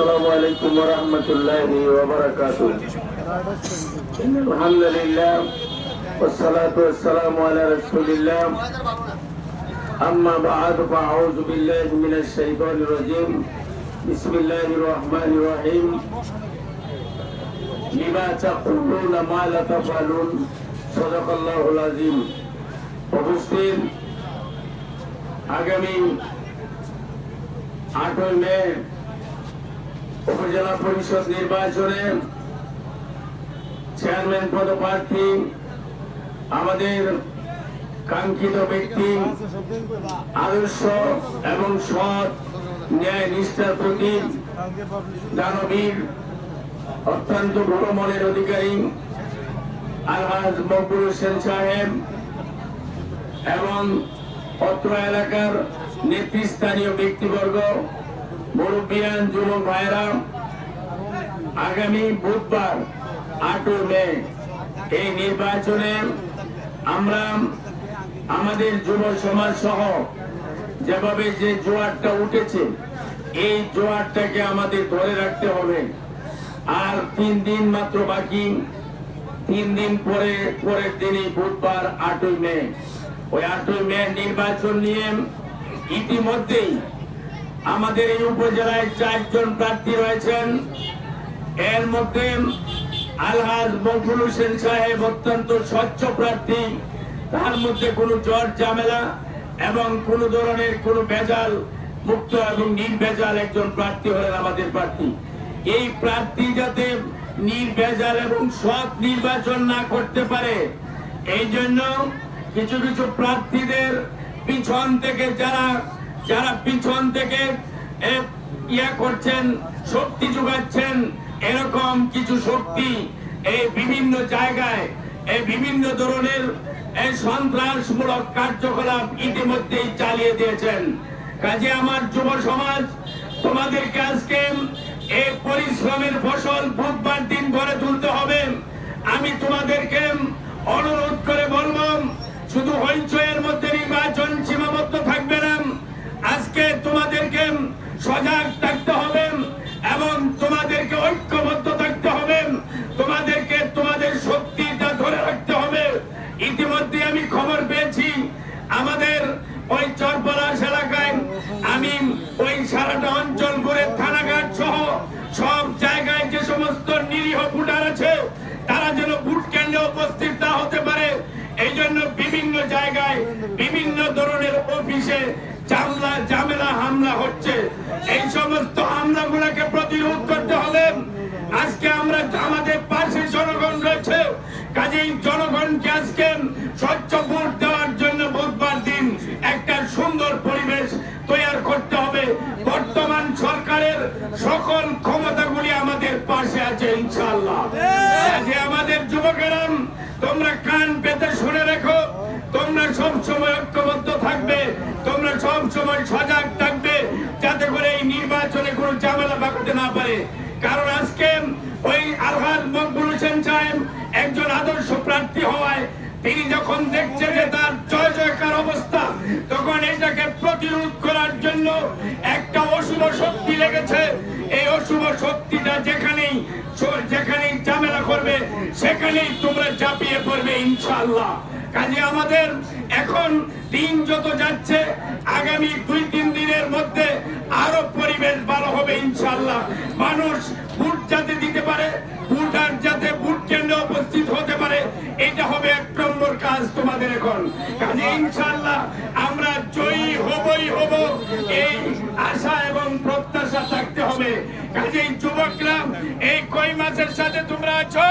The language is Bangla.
السلام عليكم ورحمة الله وبركاته. الحمد لله والصلاة والسلام على رسول الله. أما بعد فأعوذ بالله من الشيطان الرجيم. بسم الله الرحمن الرحيم. لما تقولون ما لا تفعلون. صدق الله العظيم. উপস্থিত আগামী 8 মে উপজেলা পরিষদ নির্বাচনে চেয়ারম্যান পদপ্রার্থী আমাদের কাঙ্ক্ষিত ব্যক্তি, আদর্শ এবং সৎ ন্যায় নিষ্ঠার প্রতি দানবীর, অত্যন্ত বড় মনের অধিকারী আলহাজ মকবুল হোসেন সাহেব এবং অত্র এলাকার নেতৃস্থানীয় ব্যক্তিবর্গ, মুরব্বিয়ান, যুবক ভাইরা, আগামী বুধবার 8 মে এই নির্বাচনে আমরা আমাদের যুব সমাজ সহ যেভাবে যে জোয়ারটা উঠেছে এই জোয়ারটাকে আমাদের ধরে রাখতে হবে। আর 3 দিন মাত্র বাকি। 3 দিন পরের দিনই বুধবার 8 মে। ওই 8 মে নির্বাচন নিয়ে ইতিমধ্যেই আমাদের এই উপজেলায় 4 জন প্রার্থী রয়েছেন। এর মধ্যে আলহাজ মকবুল হোসেন সাহেব অত্যন্ত স্বচ্ছ প্রার্থী। তার মধ্যে কোনো জট ঝামেলা এবং কোনো ধরনের কোনো ভেজাল মুক্ত এবং নির্ভেজাল একজন প্রার্থী হলেন আমাদের প্রার্থী। এই প্রার্থী যাতে নির্ভেজাল এবং সৎ নির্বাচন না করতে পারে, এই জন্য কিছু কিছু প্রার্থীদের পিছন থেকে যারা পিছন থেকে করছেন, শক্তি যোগাচ্ছেন, এরকম কিছু শক্তি এই বিভিন্ন জায়গায় এই বিভিন্ন ধরনের সন্ত্রাসমূলক কার্যকলাপ ইতিমধ্যেই চালিয়ে দিয়েছেন। কাজে আমার যুব সমাজ, তোমাদেরকে আজকে এই পরিশ্রমের ফসল বুধবার দিন গড়ে তুলতে হবে। আমি তোমাদেরকে অনুরোধ করে বলবো, শুধু হইচয়ের মধ্যে নির্বাচন সীমাবদ্ধ থাকবে না। আজকে তোমাদেরকে সজাগ থাকতে হবে এবং তোমাদেরকে ঐক্যবদ্ধ থাকতে হবে। তোমাদেরকে তোমাদের শক্তিটা ধরে রাখতে হবে। ইতিমধ্যে আমি খবর পেয়েছি আমাদের ওই চরপলাশ এলাকায়, আমি ওই সারাটা অঞ্চল ঘুরে থানাঘাট সহ সব জায়গায় যে সমস্ত নিরীহ ভোটার আছে তারা যেন ভোট কেন্দ্রে উপস্থিত না হতে পারে, এই জন্য বিভিন্ন জায়গায় বিভিন্ন ধরনের অফিসে ঝামেলা হামলা হচ্ছে। এই সমস্ত হামলাগুলোকে প্রতিরোধ করতে হবে। আজকে আমরা আমাদের পাশে জনগণ রয়েছে, কাজেই জনগণকে আজকে স্বচ্ছ ভোট দেওয়ার জন্য বুধবার দিন একটা সুন্দর পরিবেশ তৈরি করতে হবে। বর্তমান সরকারের সকল ক্ষমতাগুলি আমাদের পাশে আছে ইনশাআল্লাহ। কাজে আমাদের যুবকেরা, তোমরা কান পেতে শুনে রেখো, তোমরা সব সময় ঐক্যবদ্ধ থাকবে, তোমরা সব সময় সজাগ থাকবে যাতে করে এই নির্বাচনে কোনো ঝামেলা পাকাতে না পারে। কারণ আজকে ওই আলহাজ মকবুল হোসেন সাহেব একজন আদর্শ প্রার্থী হওয়ায় তিনি যখন দেখছেন যে তার জয় জয়কার অবস্থা, তখন এটাকে প্রতিরোধ করার জন্য একটা অশুভ শক্তি লেগেছে। এই অশুভ শক্তিটা যেখানেই ঝামেলা করবে সেখানেই তোমরা ঝাঁপিয়ে পড়বে ইনশাআল্লাহ। কাজে আমাদের এখন দিন যত যাচ্ছে, আগামী 2-3 দিনের মধ্যে আরো পরিবেশ ভালো হবে ইনশাআল্লাহ। মানুষ ভোট যাতে দিতে পারে, ভোটার যাতে ভোট কেন্দ্রে উপস্থিত হতে পারে, এটা হবে 1 নম্বর কাজ তোমাদের এখন। কাজে ইনশাআল্লাহ আমরা জয়ী হবই হব, এই আশা এবং প্রত্যাশা থাকতে হবে। কাজে যুবকরা, এই কই মাসের সাথে তোমরা আছো।